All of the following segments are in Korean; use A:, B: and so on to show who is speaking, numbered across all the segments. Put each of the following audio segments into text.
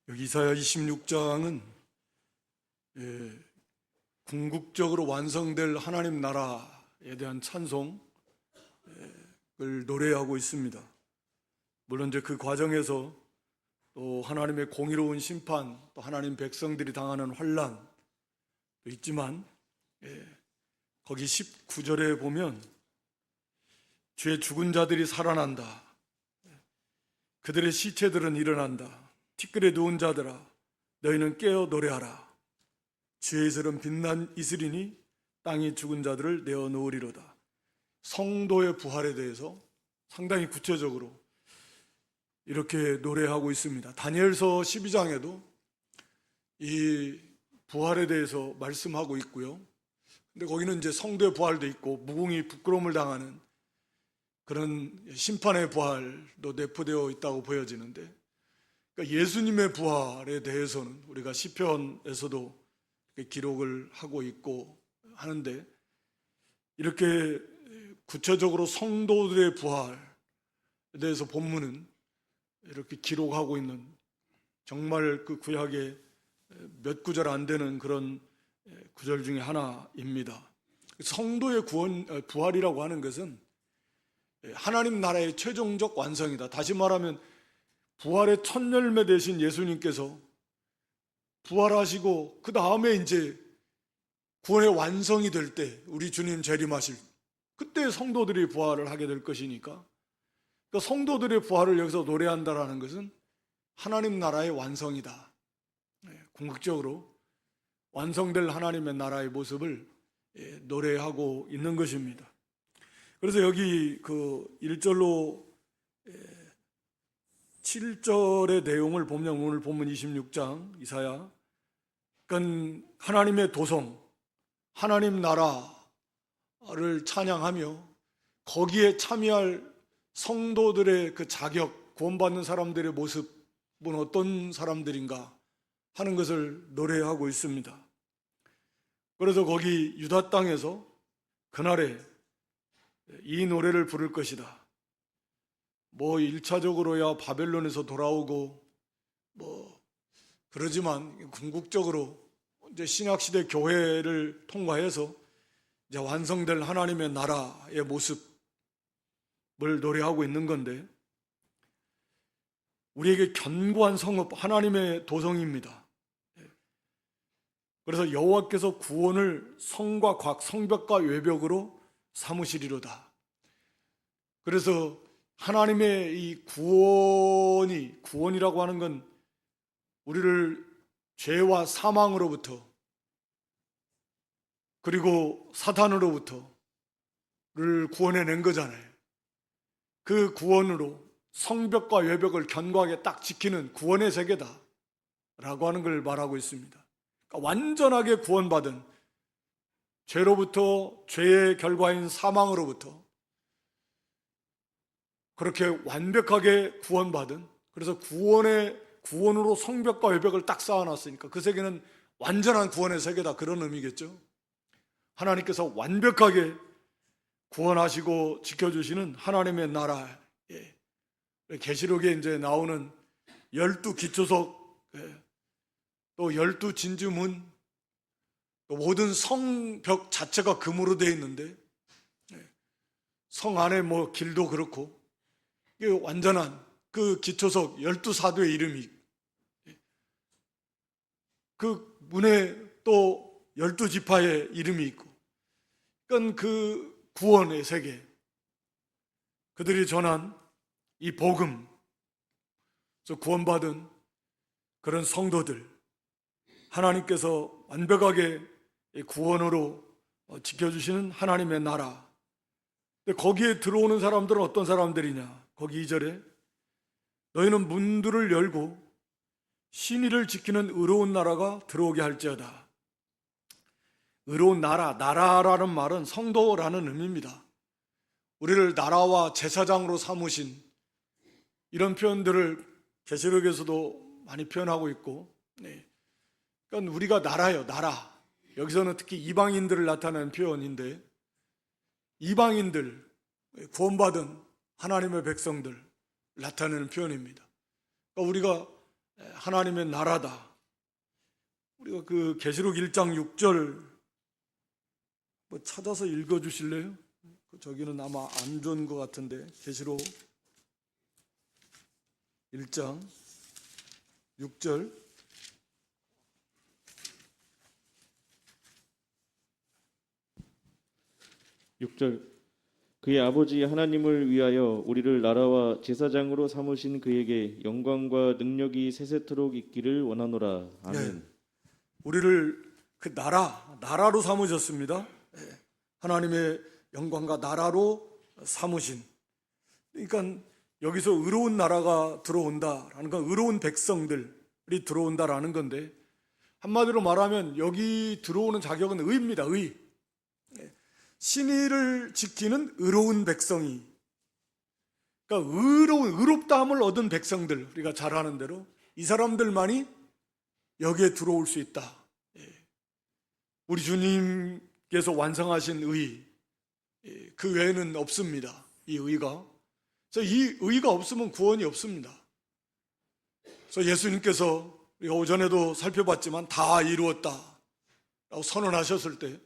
A: 여기 이사야 26장은 궁극적으로 완성될 하나님 나라에 대한 찬송을 노래하고 있습니다. 물론 이제 그 과정에서 또 하나님의 공의로운 심판, 또 하나님 백성들이 당하는 환난도 있지만, 거기 19절에 보면 주의 죽은 자들이 살아난다. 그들의 시체들은 일어난다. 티끌에 누운 자들아, 너희는 깨어 노래하라. 주의 이슬은 빛난 이슬이니 땅이 죽은 자들을 내어 놓으리로다. 성도의 부활에 대해서 상당히 구체적으로 이렇게 노래하고 있습니다. 다니엘서 12장에도 이 부활에 대해서 말씀하고 있고요. 근데 거기는 이제 성도의 부활도 있고 무궁히 부끄러움을 당하는 그런 심판의 부활도 내포되어 있다고 보여지는데, 그러니까 예수님의 부활에 대해서는 우리가 시편에서도 기록을 하고 있고 하는데, 이렇게 구체적으로 성도들의 부활에 대해서 본문은 이렇게 기록하고 있는, 정말 그 구약에 몇 구절 안 되는 그런 구절 중에 하나입니다. 성도의 부활이라고 하는 것은 하나님 나라의 최종적 완성이다. 다시 말하면 부활의 첫 열매 되신 예수님께서 부활하시고 그 다음에 이제 구원의 완성이 될 때, 우리 주님 재림하실 그때 성도들이 부활을 하게 될 것이니까, 그러니까 성도들의 부활을 여기서 노래한다라는 것은 하나님 나라의 완성이다. 궁극적으로 완성될 하나님의 나라의 모습을 노래하고 있는 것입니다. 그래서 여기 그 1절로 7절의 내용을 보면, 오늘 본문 26장 이사야, 그러니까 하나님의 도성, 하나님 나라를 찬양하며 거기에 참여할 성도들의 그 자격, 구원받는 사람들의 모습은 어떤 사람들인가 하는 것을 노래하고 있습니다. 그래서 거기 유다 땅에서 그날에 이 노래를 부를 것이다. 뭐 1차적으로야 바벨론에서 돌아오고 그러지만 궁극적으로 이제 신약시대 교회를 통과해서 이제 완성될 하나님의 나라의 모습을 노래하고 있는 건데, 우리에게 견고한 성읍, 하나님의 도성입니다. 그래서 여호와께서 구원을 성과 곽, 성벽과 외벽으로 삼으시리로다. 그래서 하나님의 이 구원이라고 하는 건 우리를 죄와 사망으로부터, 그리고 사탄으로부터를 구원해낸 거잖아요. 그 구원으로 성벽과 외벽을 견고하게 딱 지키는 구원의 세계다 라고 하는 걸 말하고 있습니다. 그러니까 완전하게 구원받은, 죄로부터, 죄의 결과인 사망으로부터 그렇게 완벽하게 구원받은, 그래서 구원으로 성벽과 외벽을 딱 쌓아놨으니까 그 세계는 완전한 구원의 세계다, 그런 의미겠죠. 하나님께서 완벽하게 구원하시고 지켜주시는 하나님의 나라에, 계시록에 이제 나오는 12기초석, 또 12진주문, 또 모든 성벽 자체가 금으로 되어 있는데, 성 안에 뭐 길도 그렇고, 이게 완전한 그 기초석 12사도의 이름이, 그 문에 또 12지파의 이름이 있고, 그러니까 그 구원의 세계, 그들이 전한 이 복음, 구원받은 그런 성도들, 하나님께서 완벽하게 구원으로 지켜주시는 하나님의 나라. 근데 거기에 들어오는 사람들은 어떤 사람들이냐? 거기 2절에 너희는 문들을 열고 신의를 지키는 의로운 나라가 들어오게 할지어다. 의로운 나라라는 말은 성도라는 의미입니다. 우리를 나라와 제사장으로 삼으신, 이런 표현들을 계시록에서도 많이 표현하고 있고, 그러니까 우리가 나라예요, 나라. 여기서는 특히 이방인들을 나타내는 표현인데, 이방인들, 구원받은 하나님의 백성들 나타내는 표현입니다. 그러니까 우리가 하나님의 나라다. 우리가 그 계시록 1장 6절 뭐 찾아서 읽어 주실래요? 저기는 아마 안 좋은 것 같은데, 계시록 1장 6절.
B: 그의 아버지 하나님을 위하여 우리를 나라와 제사장으로 삼으신 그에게 영광과 능력이 세세토록 있기를 원하노라. 아멘.
A: 우리를 그 나라로 삼으셨습니다. 하나님의 영광과 나라로 삼으신. 그러니까 여기서 의로운 나라가 들어온다라는 건 의로운 백성들이 들어온다라는 건데, 한마디로 말하면 여기 들어오는 자격은 의입니다. 의. 신의를 지키는 의로운 백성이, 그러니까 의롭다함을 얻은 백성들, 우리가 잘 아는 대로 이 사람들만이 여기에 들어올 수 있다. 우리 주님께서 완성하신 의, 그 외에는 없습니다. 이 의가. 그래서 이 의가 없으면 구원이 없습니다. 그래서 예수님께서 우리가 오전에도 살펴봤지만 다 이루었다 라고 선언하셨을 때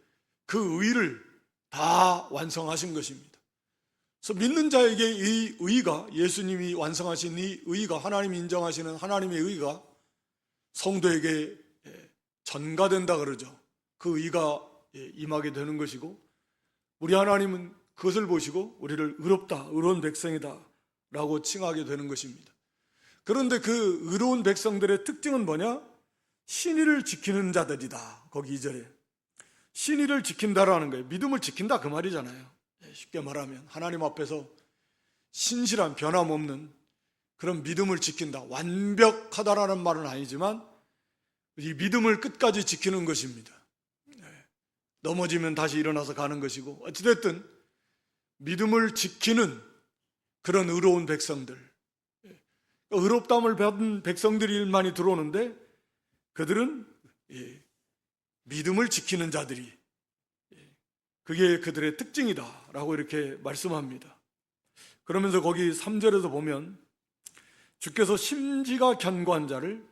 A: 그 의를 다 완성하신 것입니다. 그래서 믿는 자에게 이 의가, 예수님이 완성하신 이 의가, 하나님이 인정하시는 하나님의 의가 성도에게 전가된다 그러죠. 그 의가 임하게 되는 것이고, 우리 하나님은 그것을 보시고 우리를 의롭다, 의로운 백성이다 라고 칭하게 되는 것입니다. 그런데 그 의로운 백성들의 특징은 뭐냐? 신의를 지키는 자들이다. 거기 2절에 신의를 지킨다라는 거예요. 믿음을 지킨다 그 말이잖아요. 쉽게 말하면 하나님 앞에서 신실한, 변함없는 그런 믿음을 지킨다. 완벽하다라는 말은 아니지만 이 믿음을 끝까지 지키는 것입니다. 넘어지면 다시 일어나서 가는 것이고, 어찌됐든 믿음을 지키는 그런 의로운 백성들, 의롭다함을 받은 백성들이 들어오는데, 그들은 믿음을 지키는 자들이, 그게 그들의 특징이다 라고 이렇게 말씀합니다. 그러면서 거기 3절에서 보면 주께서 심지가 견고한 자를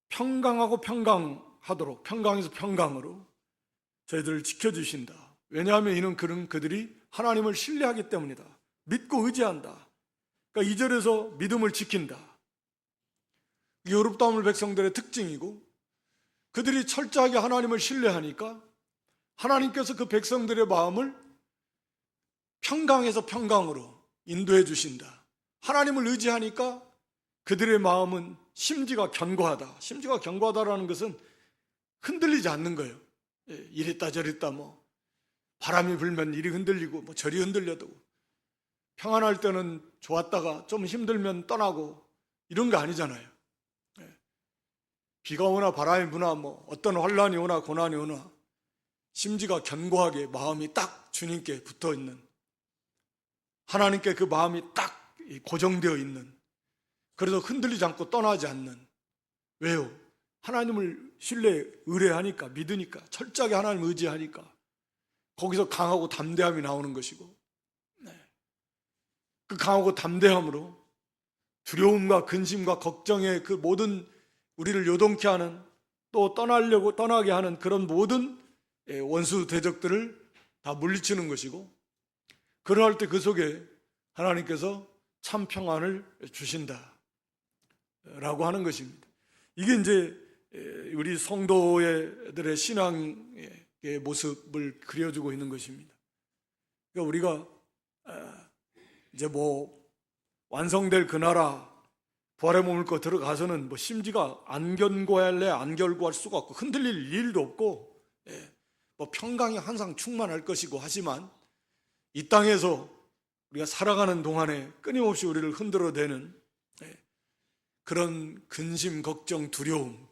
A: 평강하고 평강하도록, 평강에서 평강으로 저희들을 지켜주신다. 왜냐하면 이는 그들이 하나님을 신뢰하기 때문이다. 믿고 의지한다. 그러니까 2절에서 믿음을 지킨다. 이게 의롭다함을 백성들의 특징이고, 그들이 철저하게 하나님을 신뢰하니까 하나님께서 그 백성들의 마음을 평강에서 평강으로 인도해 주신다. 하나님을 의지하니까 그들의 마음은 심지가 견고하다. 심지가 견고하다라는 것은 흔들리지 않는 거예요. 이랬다 저랬다, 뭐 바람이 불면 이리 흔들리고 뭐 저리 흔들려도, 평안할 때는 좋았다가 좀 힘들면 떠나고 이런 거 아니잖아요. 비가 오나 바람이 부나 뭐 어떤 환란이 오나 고난이 오나 심지가 견고하게 마음이 딱 주님께 붙어 있는, 하나님께 그 마음이 딱 고정되어 있는, 그래서 흔들리지 않고 떠나지 않는. 왜요? 하나님을 신뢰, 의뢰하니까, 믿으니까, 철저하게 하나님을 의지하니까 거기서 강하고 담대함이 나오는 것이고, 그 강하고 담대함으로 두려움과 근심과 걱정의 그 모든 우리를 요동케 하는, 또 떠나게 하는 그런 모든 원수 대적들을 다 물리치는 것이고, 그러할 때 그 속에 하나님께서 참 평안을 주신다 라고 하는 것입니다. 이게 이제 우리 성도들의 신앙의 모습을 그려주고 있는 것입니다. 그러니까 우리가 이제 뭐 완성될 그 나라, 부활의 몸을 입고 들어가서는 뭐 심지가 안 견고할래 안 견고할 수가 없고 흔들릴 일도 없고, 뭐 평강이 항상 충만할 것이고 하지만, 이 땅에서 우리가 살아가는 동안에 끊임없이 우리를 흔들어대는 그런 근심, 걱정, 두려움,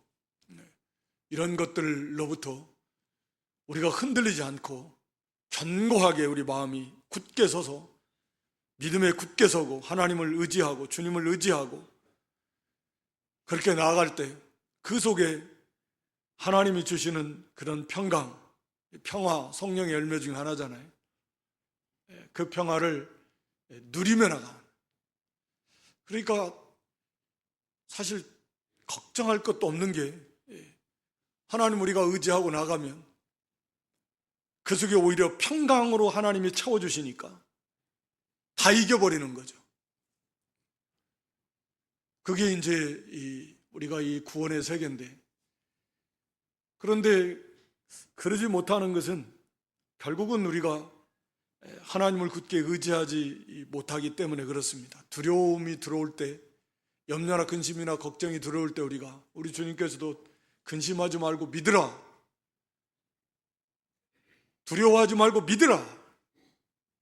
A: 이런 것들로부터 우리가 흔들리지 않고 견고하게 우리 마음이 굳게 서서 믿음에 굳게 서고 하나님을 의지하고 주님을 의지하고 그렇게 나아갈 때 그 속에 하나님이 주시는 그런 평강, 평화, 성령의 열매 중 하나잖아요. 그 평화를 누리며 나가는. 그러니까 사실 걱정할 것도 없는 게, 하나님 우리가 의지하고 나가면 그 속에 오히려 평강으로 하나님이 채워주시니까 다 이겨버리는 거죠. 그게 이제 우리가 이 구원의 세계인데, 그런데 그러지 못하는 것은 결국은 우리가 하나님을 굳게 의지하지 못하기 때문에 그렇습니다. 두려움이 들어올 때, 염려나 근심이나 걱정이 들어올 때 우리 주님께서도 근심하지 말고 믿으라, 두려워하지 말고 믿으라,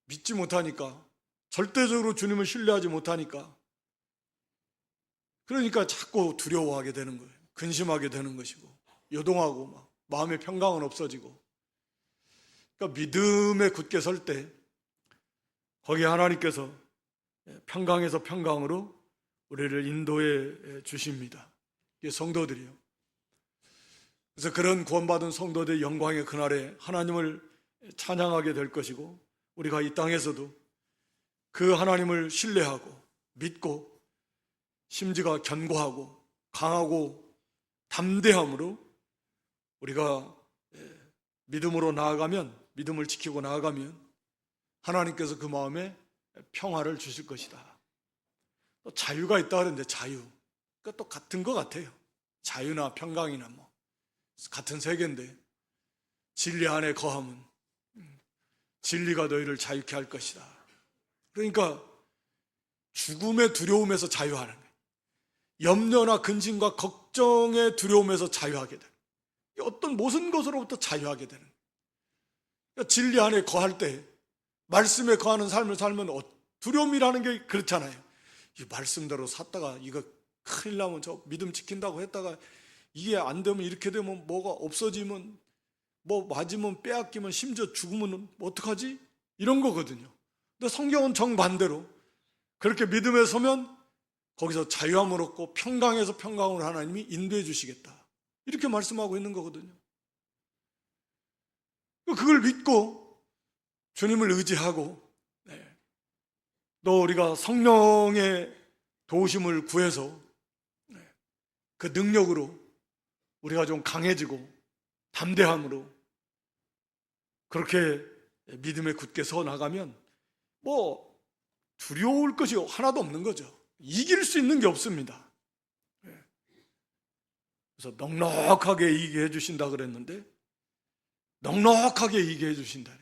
A: 믿지 못하니까, 절대적으로 주님을 신뢰하지 못하니까, 그러니까 자꾸 두려워하게 되는 거예요. 근심하게 되는 것이고, 요동하고 막 마음의 평강은 없어지고. 그러니까 믿음에 굳게 설 때 거기에 하나님께서 평강에서 평강으로 우리를 인도해 주십니다. 이게 성도들이요. 그래서 그런 구원받은 성도들의 영광의 그날에 하나님을 찬양하게 될 것이고, 우리가 이 땅에서도 그 하나님을 신뢰하고 믿고 심지가 견고하고 강하고 담대함으로 우리가 믿음으로 나아가면, 믿음을 지키고 나아가면 하나님께서 그 마음에 평화를 주실 것이다. 또 자유가 있다 그러는데 자유, 그러니까 또 같은 것 같아요. 자유나 평강이나 뭐 같은 세계인데, 진리 안에 거함은 진리가 너희를 자유케 할 것이다. 그러니까 죽음의 두려움에서 자유하는 거예요. 염려나 근심과 걱정의 두려움에서 자유하게 돼요. 어떤 모든 것으로부터 자유하게 되는 거예요. 그러니까 진리 안에 거할 때, 말씀에 거하는 삶을 살면 두려움이라는 게 그렇잖아요. 이 말씀대로 샀다가 이거 큰일 나면, 저 믿음 지킨다고 했다가 이게 안 되면, 이렇게 되면 뭐가 없어지면, 뭐 맞으면 빼앗기면, 심지어 죽으면 어떡하지? 이런 거거든요. 근데 성경은 정반대로 그렇게 믿음에 서면 거기서 자유함을 얻고 평강에서 평강으로 하나님이 인도해 주시겠다, 이렇게 말씀하고 있는 거거든요. 그걸 믿고 주님을 의지하고, 또 우리가 성령의 도우심을 구해서 그 능력으로 우리가 좀 강해지고 담대함으로 그렇게 믿음에 굳게 서 나가면 뭐 두려울 것이 하나도 없는 거죠. 이길 수 있는 게 없습니다. 그래서 넉넉하게 이기게 해주신다 그랬는데, 넉넉하게 이기게 해주신다네.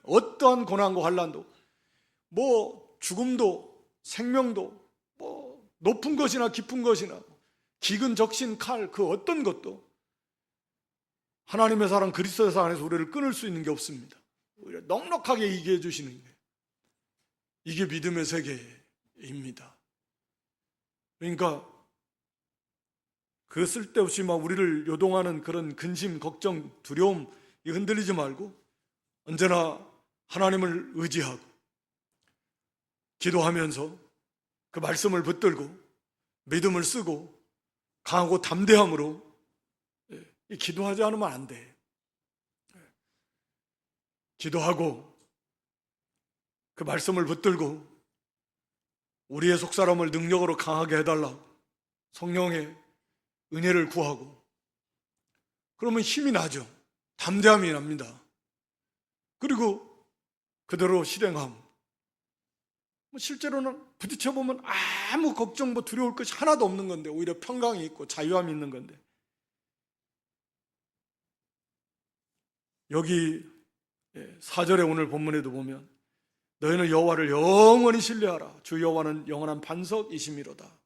A: 어떠한 고난과 환난도, 뭐 죽음도 생명도, 뭐 높은 것이나 깊은 것이나 기근 적신 칼, 그 어떤 것도 하나님의 사랑 그리스도의 사랑 안에서 우리를 끊을 수 있는 게 없습니다. 오히려 넉넉하게 이기게 해주시는 게, 이게 믿음의 세계입니다. 그러니까 그 쓸데없이 막 우리를 요동하는 그런 근심, 걱정, 두려움 흔들리지 말고 언제나 하나님을 의지하고 기도하면서 그 말씀을 붙들고 믿음을 쓰고 강하고 담대함으로 기도하지 않으면 안 돼. 기도하고 그 말씀을 붙들고 우리의 속사람을 능력으로 강하게 해달라고 성령의 은혜를 구하고, 그러면 힘이 나죠. 담대함이 납니다. 그리고 그대로 실행함. 실제로는 부딪혀보면 아무 걱정, 두려울 것이 하나도 없는 건데, 오히려 평강이 있고 자유함이 있는 건데, 여기 4절에 오늘 본문에도 보면 너희는 여호와를 영원히 신뢰하라. 주 여호와는 영원한 반석이심이로다.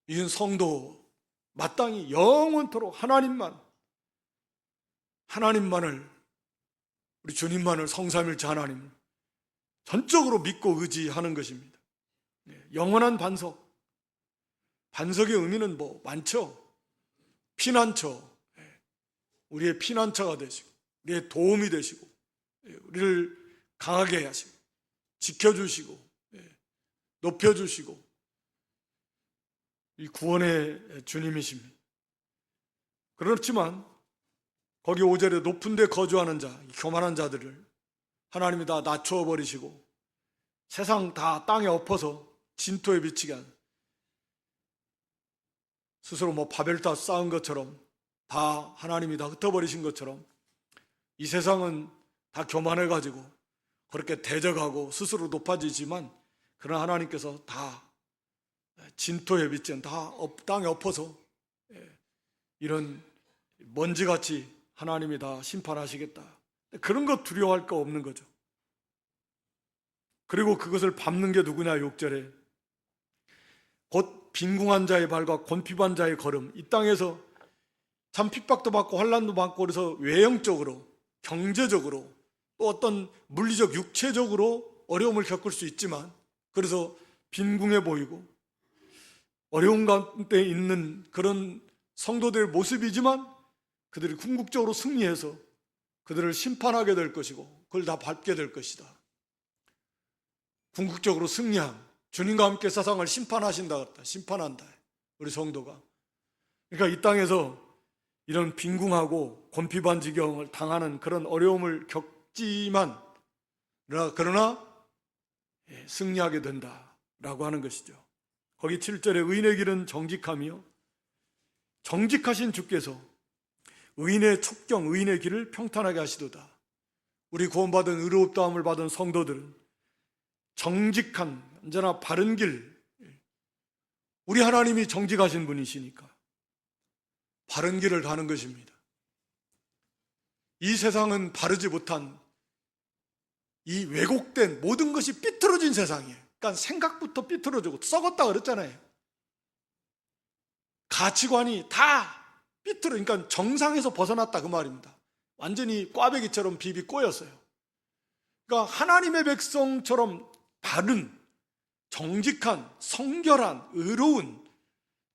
A: 이은 성도 마땅히 영원토록 하나님만을, 우리 주님만을, 성삼일체 하나님을 전적으로 믿고 의지하는 것입니다. 영원한 반석. 반석의 의미는 뭐 많죠. 피난처, 우리의 피난처가 되시고 우리의 도움이 되시고 우리를 강하게 하시고 지켜주시고 높여주시고, 이 구원의 주님이십니다. 그렇지만 거기 5절에 높은 데 거주하는 자, 교만한 자들을 하나님이 다 낮추어 버리시고 세상 다 땅에 엎어서 진토에 비치게 한, 스스로 뭐 바벨탑 쌓은 것처럼, 다 하나님이 다 흩어버리신 것처럼 이 세상은 다 교만해가지고 그렇게 대적하고 스스로 높아지지만, 그러나 하나님께서 다 진토의 빛은 다 땅에 엎어서 이런 먼지같이 하나님이 다 심판하시겠다. 그런 거 두려워할 거 없는 거죠. 그리고 그것을 밟는 게 누구냐? 6절에 곧 빈궁한 자의 발과 곤핍한 자의 걸음. 이 땅에서 참 핍박도 받고 환난도 받고, 그래서 외형적으로, 경제적으로, 또 어떤 물리적, 육체적으로 어려움을 겪을 수 있지만, 그래서 빈궁해 보이고 어려운 가운데 있는 그런 성도들의 모습이지만, 그들이 궁극적으로 승리해서 그들을 심판하게 될 것이고 그걸 다 밟게 될 것이다. 궁극적으로 승리한 주님과 함께 세상을 심판하신다. 심판한다, 우리 성도가. 그러니까 이 땅에서 이런 빈궁하고 곤핍한 지경을 당하는 그런 어려움을 겪지만, 그러나 승리하게 된다라고 하는 것이죠. 거기 7절에 의인의 길은 정직함이요, 정직하신 주께서 의인의 첩경, 의인의 길을 평탄하게 하시도다. 우리 구원받은 의롭다함을 받은 성도들은 정직한, 언제나 바른 길, 우리 하나님이 정직하신 분이시니까 바른 길을 가는 것입니다. 이 세상은 바르지 못한, 이 왜곡된 모든 것이 삐뚤어진 세상이에요. 그러니까 생각부터 삐뚤어지고 썩었다 그랬잖아요. 가치관이 다 삐뚤어, 그러니까 정상에서 벗어났다 그 말입니다. 완전히 꽈배기처럼 비비 꼬였어요. 그러니까 하나님의 백성처럼 바른, 정직한, 성결한, 의로운,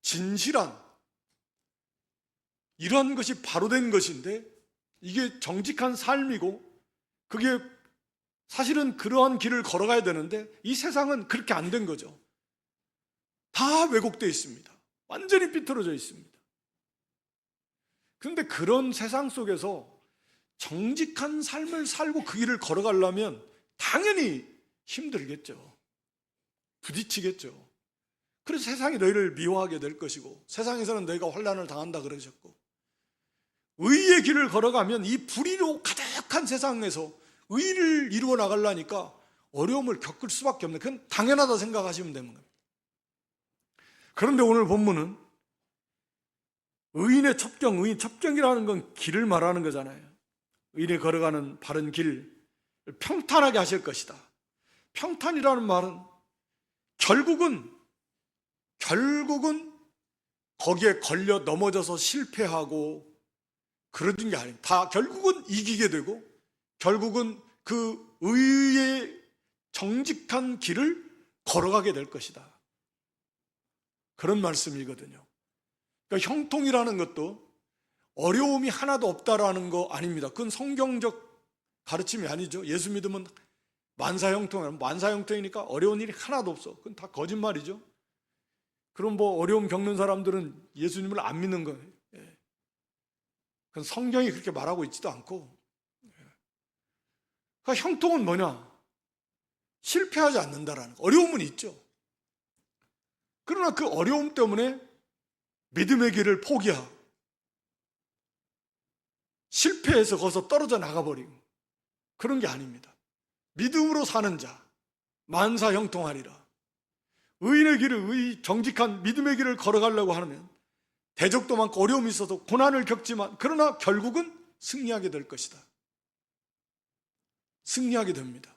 A: 진실한, 이런 것이 바로 된 것인데, 이게 정직한 삶이고, 그게 사실은 그러한 길을 걸어가야 되는데 이 세상은 그렇게 안 된 거죠. 다 왜곡되어 있습니다. 완전히 삐뚤어져 있습니다. 그런데 그런 세상 속에서 정직한 삶을 살고 그 길을 걸어가려면 당연히 힘들겠죠. 부딪히겠죠. 그래서 세상이 너희를 미워하게 될 것이고, 세상에서는 너희가 환난을 당한다 그러셨고, 의의 길을 걸어가면 이 불의로 가득한 세상에서 의를 이루어 나가려니까 어려움을 겪을 수밖에 없는, 그건 당연하다 생각하시면 되는 겁니다. 그런데 오늘 본문은 의인의 첩경, 의인, 첩경이라는 건 길을 말하는 거잖아요. 의인이 걸어가는 바른 길, 평탄하게 하실 것이다. 평탄이라는 말은 결국은 거기에 걸려 넘어져서 실패하고 그러는 게 아닙니다. 다 결국은 이기게 되고, 결국은 그 의의 정직한 길을 걸어가게 될 것이다. 그런 말씀이거든요. 그러니까 형통이라는 것도 어려움이 하나도 없다라는 거 아닙니다. 그건 성경적 가르침이 아니죠. 예수 믿으면 만사형통이니까 어려운 일이 하나도 없어. 그건 다 거짓말이죠. 그럼 뭐 어려움 겪는 사람들은 예수님을 안 믿는 거예요. 그건 성경이 그렇게 말하고 있지도 않고. 그러니까 형통은 뭐냐? 실패하지 않는다라는 거. 어려움은 있죠. 그러나 그 어려움 때문에 믿음의 길을 포기하고 실패해서 거기서 떨어져 나가버리고 그런 게 아닙니다. 믿음으로 사는 자 만사 형통하리라. 의인의 길을, 정직한 믿음의 길을 걸어가려고 하면 대적도 많고 어려움이 있어서 고난을 겪지만, 그러나 결국은 승리하게 될 것이다. 승리하게 됩니다.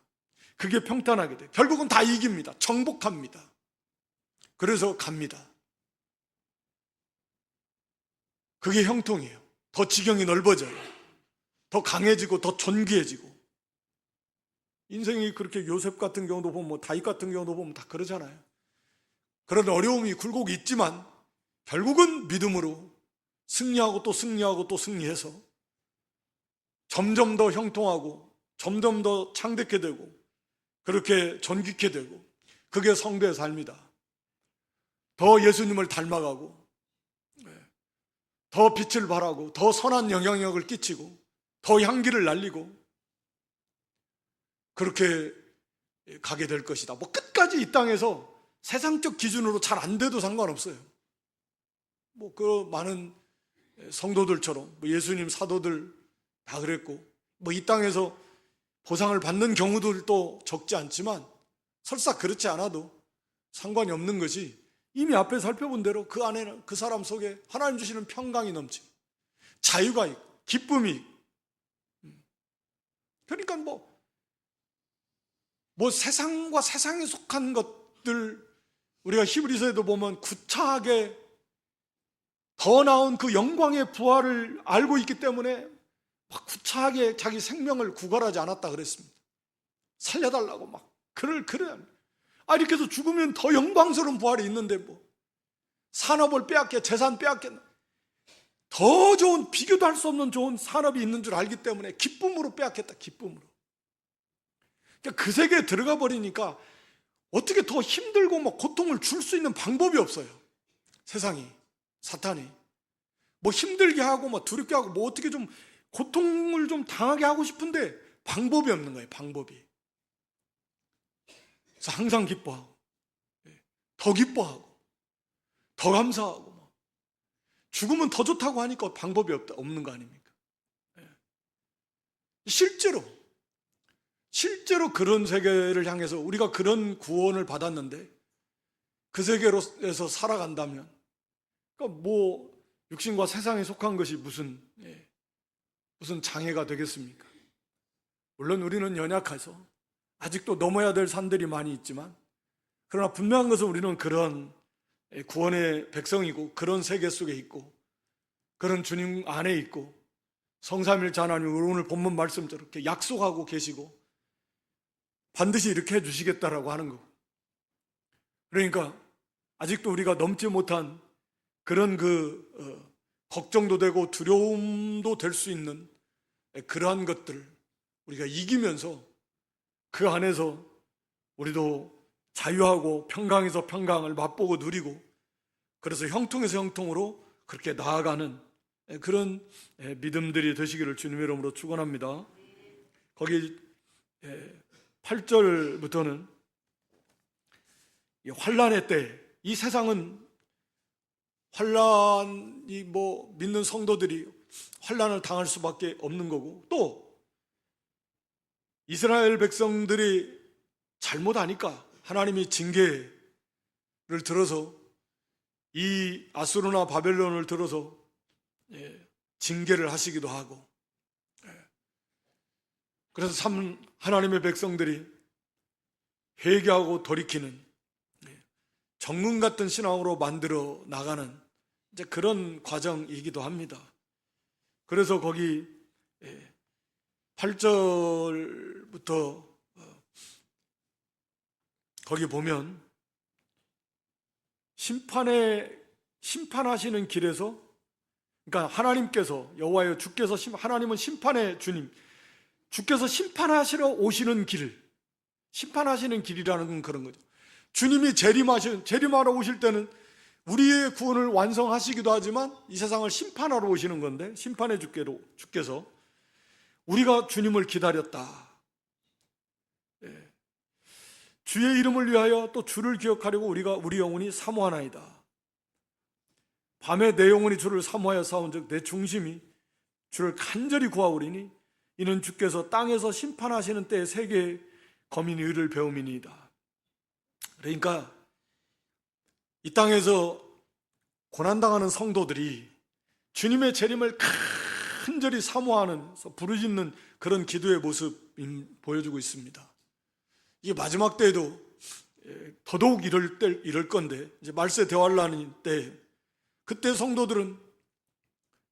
A: 그게 평탄하게 돼. 결국은 다 이깁니다. 정복합니다. 그래서 갑니다. 그게 형통이에요. 더 지경이 넓어져요. 더 강해지고 더 존귀해지고. 인생이 그렇게 요셉 같은 경우도 보면, 뭐 다윗 같은 경우도 보면 다 그러잖아요. 그런 어려움이 굴곡이 있지만 결국은 믿음으로 승리하고 또 승리하고 또 승리해서 점점 더 형통하고 점점 더 창대케 되고 그렇게 존귀케 되고, 그게 성도의 삶이다. 더 예수님을 닮아가고 더 빛을 발하고 더 선한 영향력을 끼치고 더 향기를 날리고 그렇게 가게 될 것이다. 뭐 끝까지 이 땅에서 세상적 기준으로 잘 안 돼도 상관없어요. 뭐 그 많은 성도들처럼 뭐 예수님 사도들 다 그랬고, 뭐 이 땅에서 보상을 받는 경우들도 적지 않지만 설사 그렇지 않아도 상관이 없는 것이, 이미 앞에 살펴본 대로 그 안에는, 그 사람 속에 하나님 주시는 평강이 넘치고 자유가 있고 기쁨이 있고, 그러니까 뭐 세상과 세상에 속한 것들, 우리가 히브리서에도 보면 구차하게 더 나은 그 영광의 부활을 알고 있기 때문에 막 구차하게 자기 생명을 구걸하지 않았다 그랬습니다. 살려달라고 막 그래야 합니다. 이렇게 해서 죽으면 더 영광스러운 부활이 있는데 뭐 산업을 빼앗게, 재산 빼앗게, 더 좋은, 비교도 할 수 없는 좋은 산업이 있는 줄 알기 때문에 기쁨으로 빼앗겠다, 기쁨으로. 그러니까 그 세계에 들어가 버리니까 어떻게 더 힘들고 뭐 고통을 줄 수 있는 방법이 없어요. 세상이, 사탄이 뭐 힘들게 하고 뭐 두렵게 하고 뭐 어떻게 좀 고통을 좀 당하게 하고 싶은데 방법이 없는 거예요, 방법이. 그래서 항상 기뻐하고, 더 기뻐하고, 더 감사하고, 죽으면 더 좋다고 하니까 방법이 없는 거 아닙니까? 실제로 그런 세계를 향해서 우리가 그런 구원을 받았는데 그 세계로에서 살아간다면, 그러니까 뭐 육신과 세상에 속한 것이 무슨 장애가 되겠습니까? 물론 우리는 연약해서 아직도 넘어야 될 산들이 많이 있지만, 그러나 분명한 것은 우리는 그런 구원의 백성이고 그런 세계 속에 있고 그런 주님 안에 있고, 성삼일체 하나님이 오늘 본문 말씀대로 이렇게 약속하고 계시고 반드시 이렇게 해주시겠다라고 하는 거. 그러니까 아직도 우리가 넘지 못한 그런 걱정도 되고 두려움도 될 수 있는 그러한 것들 우리가 이기면서 그 안에서 우리도 자유하고 평강에서 평강을 맛보고 누리고, 그래서 형통에서 형통으로 그렇게 나아가는 그런 믿음들이 되시기를 주님의 이름으로 축원합니다. 거기 8절부터는 환난의 때, 이 세상은 환난이 믿는 성도들이 환난을 당할 수밖에 없는 거고, 또 이스라엘 백성들이 잘못하니까 하나님이 징계를 들어서 이 아수르나 바벨론을 들어서 징계를 하시기도 하고, 그래서 하나님의 백성들이 회개하고 돌이키는 정금 같은 신앙으로 만들어 나가는 이제 그런 과정이기도 합니다. 그래서 거기 8절부터 거기 보면 심판하시는 길에서, 그러니까 하나님께서, 여호와여 주께서, 하나님은 심판의 주님, 주께서 심판하시러 오시는 길, 심판하시는 길이라는 건 그런 거죠. 주님이 재림하러 오실 때는 우리의 구원을 완성하시기도 하지만 이 세상을 심판하러 오시는 건데, 심판의 주께서 우리가 주님을 기다렸다, 주의 이름을 위하여 또 주를 기억하려고 우리 영혼이 사모하나이다. 밤에 내 영혼이 주를 사모하여 싸운즉 내 중심이 주를 간절히 구하오리니 이는 주께서 땅에서 심판하시는 때에 세계의 거민이 의를 배움이니이다. 그러니까 이 땅에서 고난당하는 성도들이 주님의 재림을 간절히 사모하면서 부르짖는 그런 기도의 모습 보여주고 있습니다. 이게 마지막 때에도 더더욱 이럴 건데, 이제 말세 대환란 때, 그때 성도들은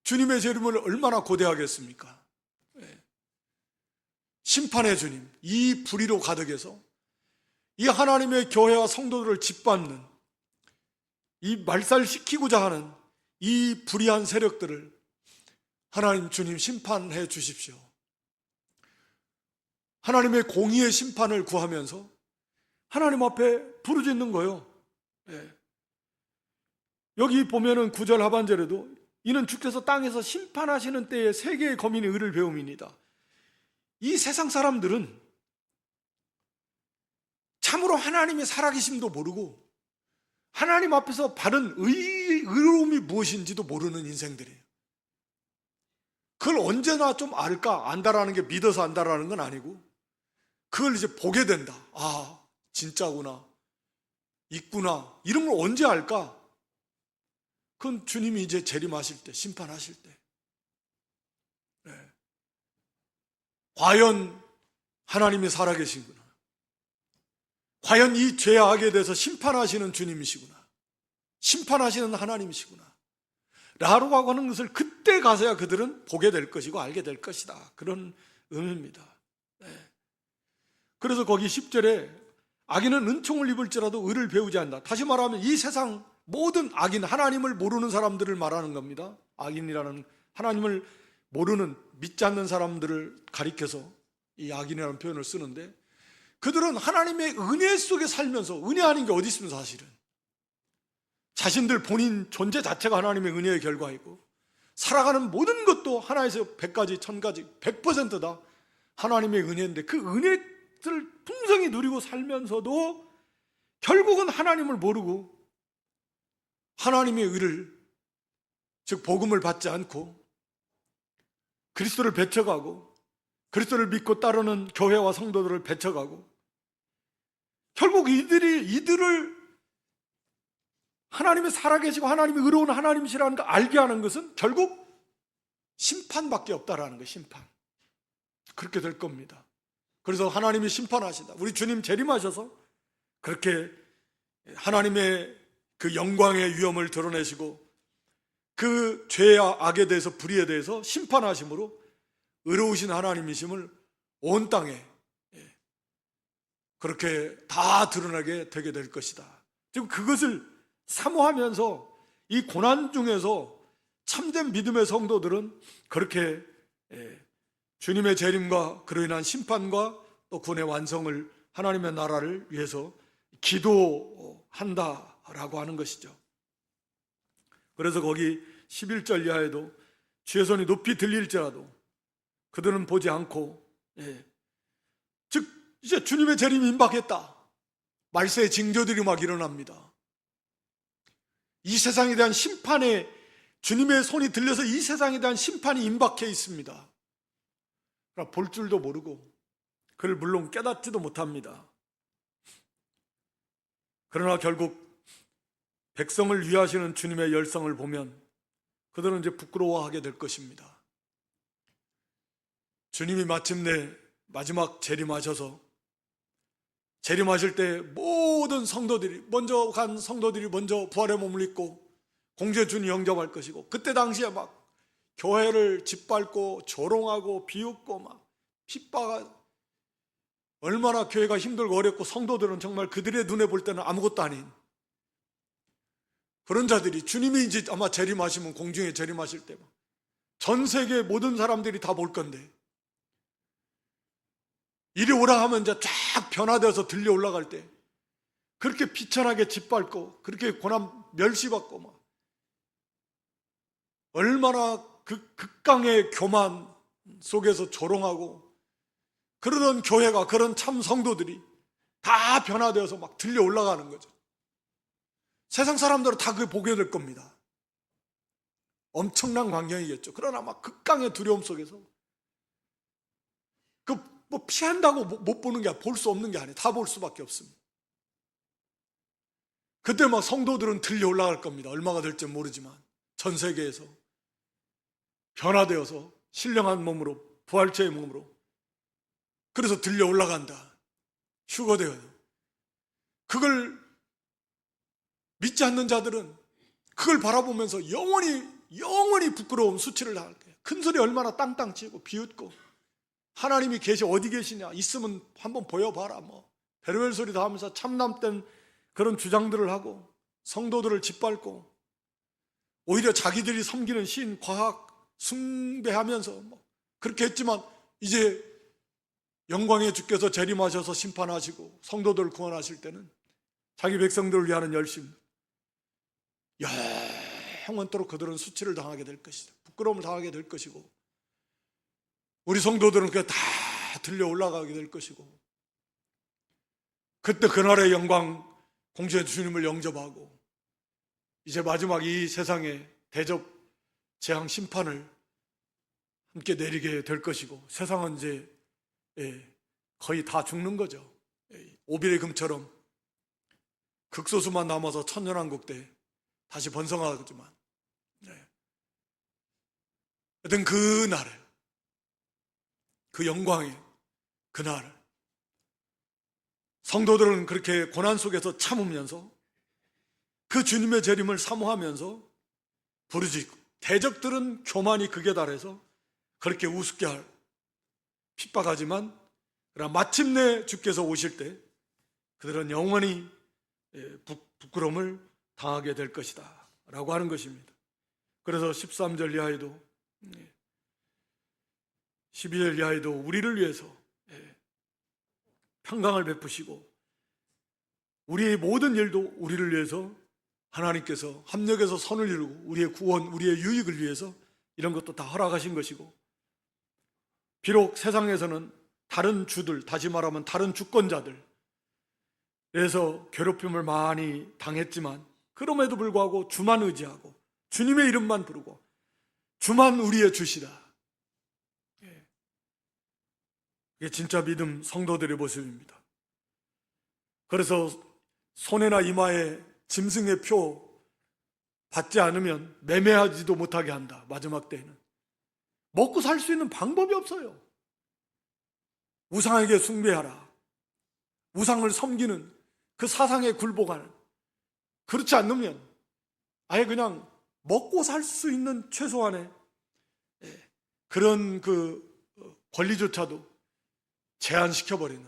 A: 주님의 재림을 얼마나 고대하겠습니까? 심판의 주님, 이 불의로 가득해서 이 하나님의 교회와 성도들을 짓밟는, 이 말살시키고자 하는 이 불의한 세력들을 하나님 주님 심판해 주십시오. 하나님의 공의의 심판을 구하면서 하나님 앞에 부르짖는 거예요. 여기 보면은 9절 하반절에도 이는 주께서 땅에서 심판하시는 때에 세계의 거민이 의를 배움이니이다. 이 세상 사람들은 참으로 하나님의 살아계심도 모르고 하나님 앞에서 바른 의로움이 무엇인지도 모르는 인생들이에요. 그걸 언제나 좀 알까? 안다라는 게 믿어서 안다라는 건 아니고, 그걸 이제 보게 된다. 아, 진짜구나. 있구나. 이런 걸 언제 알까? 그건 주님이 이제 재림하실 때, 심판하실 때. 네. 과연 하나님이 살아계신구나. 과연 이 죄와 악에 대해서 심판하시는 주님이시구나. 심판하시는 하나님이시구나. 라고 하는 것을 그때 가서야 그들은 보게 될 것이고 알게 될 것이다. 그런 의미입니다. 네. 그래서 거기 10절에 악인은 은총을 입을지라도 의를 배우지 않는다. 다시 말하면 이 세상 모든 악인, 하나님을 모르는 사람들을 말하는 겁니다. 악인이라는, 하나님을 모르는, 믿지 않는 사람들을 가리켜서 이 악인이라는 표현을 쓰는데, 그들은 하나님의 은혜 속에 살면서, 은혜 아닌 게 어디 있습니까? 사실은 자신들 본인 존재 자체가 하나님의 은혜의 결과이고, 살아가는 모든 것도 하나에서 100가지, 1000가지, 100%다 하나님의 은혜인데, 그 은혜를 풍성히 누리고 살면서도 결국은 하나님을 모르고 하나님의 의를, 즉 복음을 받지 않고 그리스도를 배척하고 그리스도를 믿고 따르는 교회와 성도들을 배척하고, 결국 이들을 하나님이 살아계시고 하나님이 의로운 하나님이시라는 걸 알게 하는 것은 결국 심판밖에 없다라는 거예요. 심판. 그렇게 될 겁니다. 그래서 하나님이 심판하신다. 우리 주님 재림하셔서 그렇게 하나님의 그 영광의 위엄을 드러내시고 그 죄와 악에 대해서, 불의에 대해서 심판하심으로 의로우신 하나님이심을 온 땅에 그렇게 다 드러나게 되게 될 것이다. 지금 그것을 사모하면서 이 고난 중에서 참된 믿음의 성도들은 그렇게 주님의 재림과 그로 인한 심판과 또 구원의 완성을, 하나님의 나라를 위해서 기도한다라고 하는 것이죠. 그래서 거기 11절 이하에도 주의 손이 높이 들릴지라도 그들은 보지 않고, 즉 이제 주님의 재림이 임박했다. 말세의 징조들이 막 일어납니다. 이 세상에 대한 심판에, 주님의 손이 들려서 이 세상에 대한 심판이 임박해 있습니다. 그러나 볼 줄도 모르고 그를 물론 깨닫지도 못합니다. 그러나 결국 백성을 위하시는 주님의 열성을 보면 그들은 이제 부끄러워하게 될 것입니다. 주님이 마침내 마지막 재림하셔서, 재림하실 때 모든 성도들이, 먼저 간 성도들이 먼저 부활의 몸을 입고 공주의 주님 영접할 것이고, 그때 당시에 막 교회를 짓밟고 조롱하고 비웃고 막 핍박하, 얼마나 교회가 힘들고 어렵고 성도들은 정말 그들의 눈에 볼 때는 아무것도 아닌 그런 자들이, 주님이 이제 아마 재림하시면, 공중에 재림하실 때 전 세계 모든 사람들이 다 볼 건데, 이리 오라 하면 이제 쫙 변화되어서 들려 올라갈 때 그렇게 비천하게 짓밟고 그렇게 고난 멸시받고 막 얼마나 그 극강의 교만 속에서 조롱하고 그러던 교회가, 그런 참 성도들이 다 변화되어서 막 들려 올라가는 거죠. 세상 사람들은 다 그걸 보게 될 겁니다. 엄청난 광경이겠죠. 그러나 막 극강의 두려움 속에서 뭐 피한다고 못 보는 게 아니라, 볼 수 없는 게 아니에요. 다 볼 수밖에 없습니다. 그때 막 성도들은 들려 올라갈 겁니다. 얼마가 될지 모르지만 전 세계에서 변화되어서 신령한 몸으로, 부활체의 몸으로, 그래서 들려 올라간다. 휴거되어요. 그걸 믿지 않는 자들은 그걸 바라보면서 영원히 부끄러움, 수치를 당할 거예요. 큰 소리 얼마나 땅땅 치고 비웃고, 하나님이 어디 계시냐, 있으면 한번 보여봐라, 뭐 별별 소리 다 하면서 참남된 그런 주장들을 하고 성도들을 짓밟고, 오히려 자기들이 섬기는 신, 과학 숭배하면서 뭐 그렇게 했지만, 이제 영광의 주께서 재림하셔서 심판하시고 성도들을 구원하실 때는 자기 백성들을 위하는 열심, 영원토록 그들은 수치를 당하게 될 것이다. 부끄러움을 당하게 될 것이고, 우리 성도들은 그게 다 들려 올라가게 될 것이고, 그때 그날의 영광, 공주의 주님을 영접하고 이제 마지막 이 세상의 대접 재앙 심판을 함께 내리게 될 것이고, 세상은 이제 거의 다 죽는 거죠. 오빌의 금처럼 극소수만 남아서 천년왕국 때 다시 번성하지만, 하여튼 그 날을, 그 영광의 그날을 성도들은 그렇게 고난 속에서 참으면서 그 주님의 재림을 사모하면서 부르짖고, 대적들은 교만이 극에 달해서 그렇게 우습게 할 핍박하지만, 그러나 마침내 주께서 오실 때 그들은 영원히 부끄러움을 당하게 될 것이다 라고 하는 것입니다. 그래서 13절 이하에도 12절 이하에도 우리를 위해서 평강을 베푸시고, 우리의 모든 일도 우리를 위해서 하나님께서 합력해서 선을 이루고 우리의 구원, 우리의 유익을 위해서 이런 것도 다 허락하신 것이고, 비록 세상에서는 다른 주들, 다시 말하면 다른 주권자들, 그래서 괴롭힘을 많이 당했지만 그럼에도 불구하고 주만 의지하고 주님의 이름만 부르고 주만 우리의 주시다. 이게 진짜 믿음 성도들의 모습입니다. 그래서 손에나 이마에 짐승의 표 받지 않으면 매매하지도 못하게 한다. 마지막 때에는 먹고 살 수 있는 방법이 없어요. 우상에게 숭배하라, 우상을 섬기는 그 사상에 굴복하는, 그렇지 않으면 아예 그냥 먹고 살 수 있는 최소한의 그런 그 권리조차도 제한시켜버리는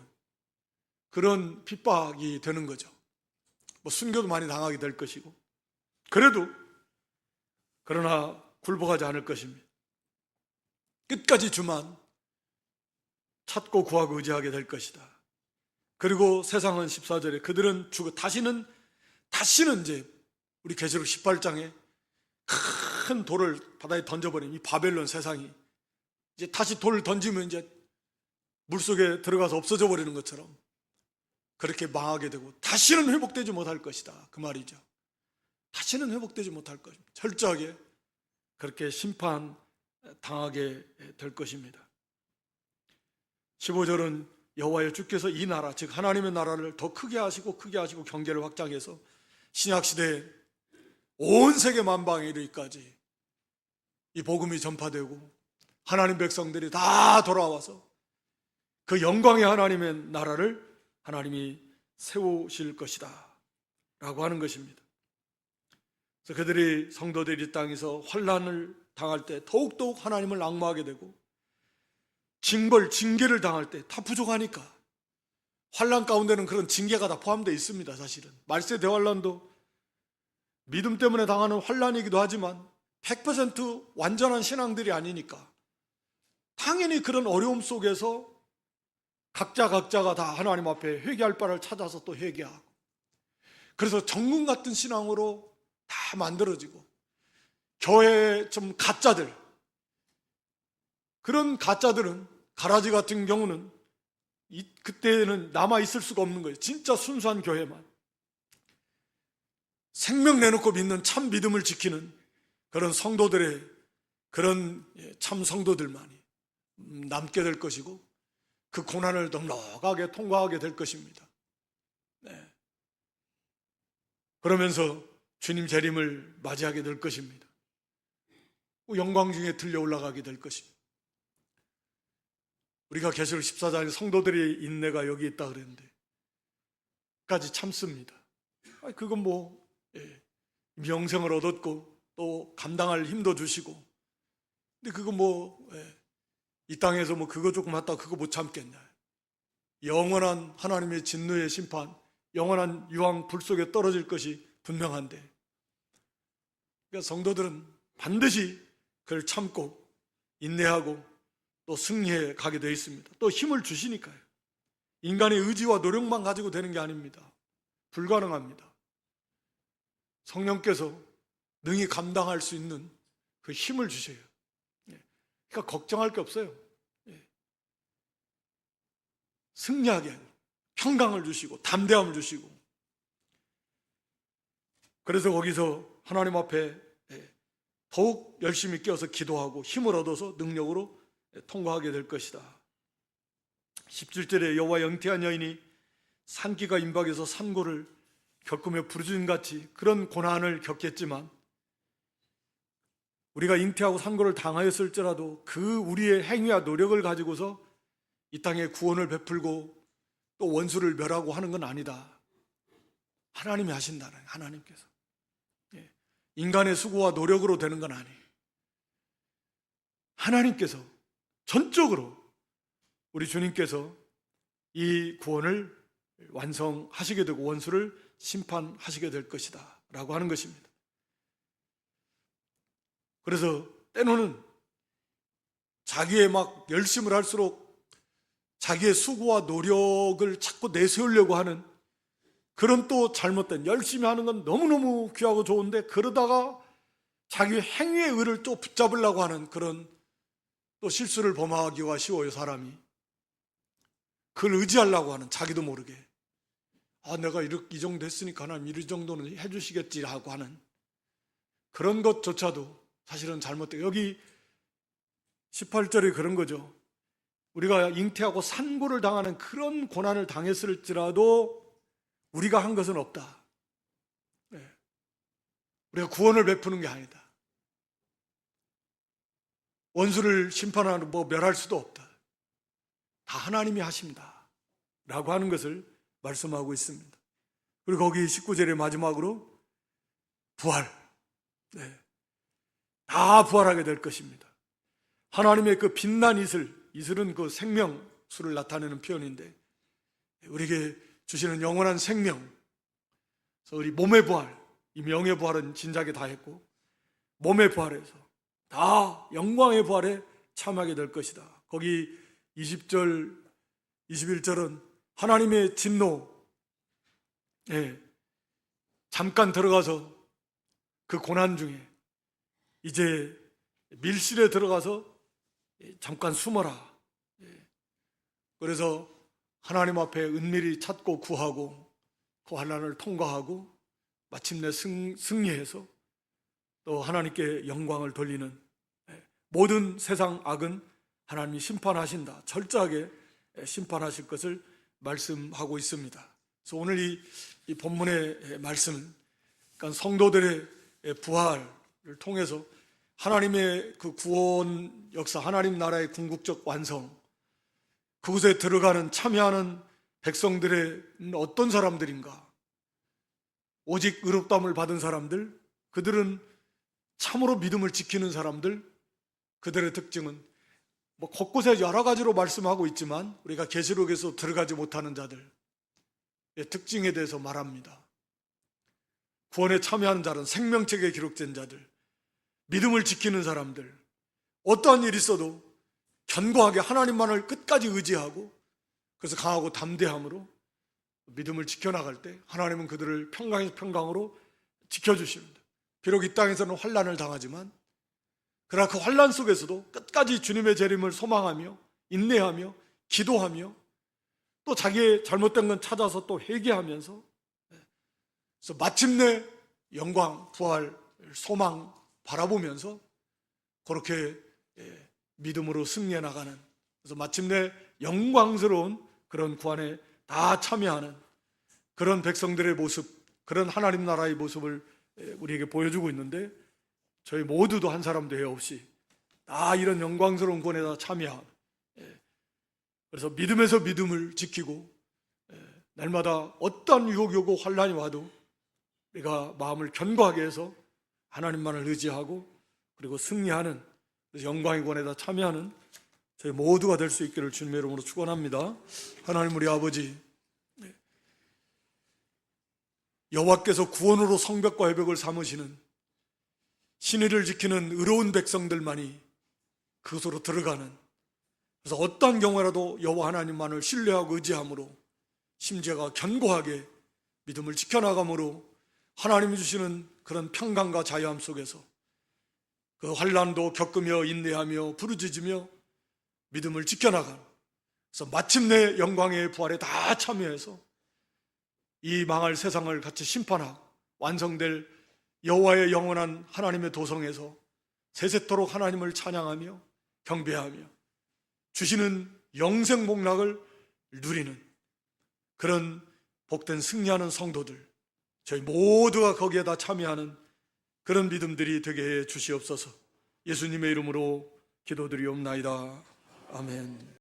A: 그런 핍박이 되는 거죠. 뭐 순교도 많이 당하게 될 것이고, 그러나 굴복하지 않을 것입니다. 끝까지 주만 찾고 구하고 의지하게 될 것이다. 그리고 세상은 14절에 그들은 죽어 다시는 이제 우리 계시록 18장에 큰 돌을 바다에 던져버린 이 바벨론 세상이 이제 다시 돌을 던지면 이제 물속에 들어가서 없어져 버리는 것처럼 그렇게 망하게 되고 다시는 회복되지 못할 것이다, 그 말이죠. 다시는 회복되지 못할 것입니다. 철저하게 그렇게 심판당하게 될 것입니다. 15절은 여호와여 주께서 이 나라, 즉 하나님의 나라를 더 크게 하시고 경계를 확장해서 신약시대에 온 세계 만방에 이르기까지 이 복음이 전파되고 하나님 백성들이 다 돌아와서 그 영광의 하나님의 나라를 하나님이 세우실 것이다 라고 하는 것입니다. 그래서 그들이, 성도들이 이 땅에서 환난을 당할 때 더욱더욱 하나님을 앙모하게 되고, 징계를 당할 때 다 부족하니까 환난 가운데는 그런 징계가 다 포함되어 있습니다. 사실은 말세 대환란도 믿음 때문에 당하는 환난이기도 하지만 100% 완전한 신앙들이 아니니까 당연히 그런 어려움 속에서 각자가 다 하나님 앞에 회개할 바를 찾아서 또 회개하고, 그래서 정금 같은 신앙으로 다 만들어지고, 교회의 좀 가짜들, 그런 가짜들은, 가라지 같은 경우는 그때는 남아있을 수가 없는 거예요. 진짜 순수한 교회만, 생명 내놓고 믿는 참 믿음을 지키는 그런 성도들의, 그런 참 성도들만이 남게 될 것이고, 그 고난을 넉넉하게 통과하게 될 것입니다. 그러면서 주님 재림을 맞이하게 될 것입니다. 영광 중에 들려 올라가게 될 것입니다. 우리가 계시록 14장에 성도들의 인내가 여기 있다 그랬는데 까지 참습니다. 그건 뭐 명성을 얻었고 또 감당할 힘도 주시고, 근데 그거 뭐 이 땅에서 뭐 그거 조금 했다가 그거 못 참겠냐. 영원한 하나님의 진노의 심판, 영원한 유황 불 속에 떨어질 것이 분명한데, 그러니까 성도들은 반드시 그걸 참고 인내하고 또 승리해 가게 되어 있습니다. 또 힘을 주시니까요. 인간의 의지와 노력만 가지고 되는 게 아닙니다. 불가능합니다. 성령께서 능히 감당할 수 있는 그 힘을 주셔요. 그러니까 걱정할 게 없어요. 승리하게 하고 평강을 주시고 담대함을 주시고, 그래서 거기서 하나님 앞에 더욱 열심히 끼어서 기도하고 힘을 얻어서 능력으로 통과하게 될 것이다. 17절에 여호와 영태한 여인이 산기가 임박해서 산고를 겪으며 부르짖음같이 그런 고난을 겪겠지만 우리가 잉태하고 산고를 당하였을지라도 그 우리의 행위와 노력을 가지고서 이 땅에 구원을 베풀고 또 원수를 멸하고 하는 건 아니다. 하나님이 하신다는, 하나님께서. 인간의 수고와 노력으로 되는 건 아니에요. 하나님께서 전적으로 우리 주님께서 이 구원을 완성하시게 되고 원수를 심판하시게 될 것이다 라고 하는 것입니다. 그래서 때로는 자기의 막 열심을 할수록 자기의 수고와 노력을 자꾸 내세우려고 하는 그런 또 잘못된, 열심히 하는 건 너무너무 귀하고 좋은데 그러다가 자기 행위의 의를 또 붙잡으려고 하는 그런 또 실수를 범하기가 쉬워요. 사람이 그걸 의지하려고 하는, 자기도 모르게 내가 이 정도 했으니까 하나님 이 정도는 해주시겠지 하고 하는 그런 것조차도 사실은 잘못되고, 여기 18절에 그런 거죠. 우리가 잉태하고 산고를 당하는 그런 고난을 당했을지라도 우리가 한 것은 없다. 우리가 구원을 베푸는 게 아니다. 원수를 심판하는 멸할 수도 없다. 다 하나님이 하십니다 라고 하는 것을 말씀하고 있습니다. 그리고 거기 19절의 마지막으로 부활, 다 부활하게 될 것입니다. 하나님의 그 빛난 이슬은 그 생명수를 나타내는 표현인데 우리에게 주시는 영원한 생명, 그래서 우리 몸의 부활, 이 명의 부활은 진작에 다 했고 몸의 부활에서 다 영광의 부활에 참하게 될 것이다. 거기 20절, 21절은 하나님의 진노, 잠깐 들어가서 그 고난 중에 이제 밀실에 들어가서 잠깐 숨어라. 그래서 하나님 앞에 은밀히 찾고 구하고 그 환난을 통과하고 마침내 승리해서 또 하나님께 영광을 돌리는, 모든 세상 악은 하나님이 심판하신다, 철저하게 심판하실 것을 말씀하고 있습니다. 그래서 오늘 이 본문의 말씀은 그러니까 성도들의 부활을 통해서 하나님의 그 구원 역사, 하나님 나라의 궁극적 완성, 그곳에 들어가는 참여하는 백성들의 어떤 사람들인가? 오직 의롭다함을 받은 사람들, 그들은 참으로 믿음을 지키는 사람들, 그들의 특징은 곳곳에 여러 가지로 말씀하고 있지만 우리가 계시록에서 들어가지 못하는 자들의 특징에 대해서 말합니다. 구원에 참여하는 자는 생명책에 기록된 자들, 믿음을 지키는 사람들, 어떠한 일이 있어도 견고하게 하나님만을 끝까지 의지하고 그래서 강하고 담대함으로 믿음을 지켜나갈 때 하나님은 그들을 평강에서 평강으로 지켜주십니다. 비록 이 땅에서는 환난을 당하지만 그러나 그 환난 속에서도 끝까지 주님의 재림을 소망하며 인내하며 기도하며 또 자기의 잘못된 건 찾아서 또 회개하면서, 그래서 마침내 영광, 부활, 소망 바라보면서 그렇게 믿음으로 승리해 나가는, 그래서 마침내 영광스러운 그런 구원에 다 참여하는 그런 백성들의 모습, 그런 하나님 나라의 모습을 우리에게 보여주고 있는데 저희 모두도 한 사람도 해 없이 다 이런 영광스러운 구원에 다 참여하는, 그래서 믿음에서 믿음을 지키고 날마다 어떤 유혹이 오고 환난이 와도 우리가 마음을 견고하게 해서 하나님만을 의지하고 그리고 승리하는, 그래서 영광의 구원에 다 참여하는 저희 모두가 될 수 있기를 주님의 이름으로 축원합니다. 하나님 우리 아버지, 여호와께서 구원으로 성벽과 회벽을 삼으시는 신의를 지키는 의로운 백성들만이 그곳으로 들어가는, 그래서 어떠한 경우라도 여호와 하나님만을 신뢰하고 의지함으로 심지어가 견고하게 믿음을 지켜나감으로 하나님이 주시는 그런 평강과 자유함 속에서 그 환난도 겪으며 인내하며 부르짖으며 믿음을 지켜나간, 그래서 마침내 영광의 부활에 다 참여해서 이 망할 세상을 같이 심판하고 완성될 여호와의 영원한 하나님의 도성에서 세세토록 하나님을 찬양하며 경배하며 주시는 영생 복락을 누리는 그런 복된 승리하는 성도들, 저희 모두가 거기에다 참여하는 그런 믿음들이 되게 해 주시옵소서. 예수님의 이름으로 기도드리옵나이다. 아멘.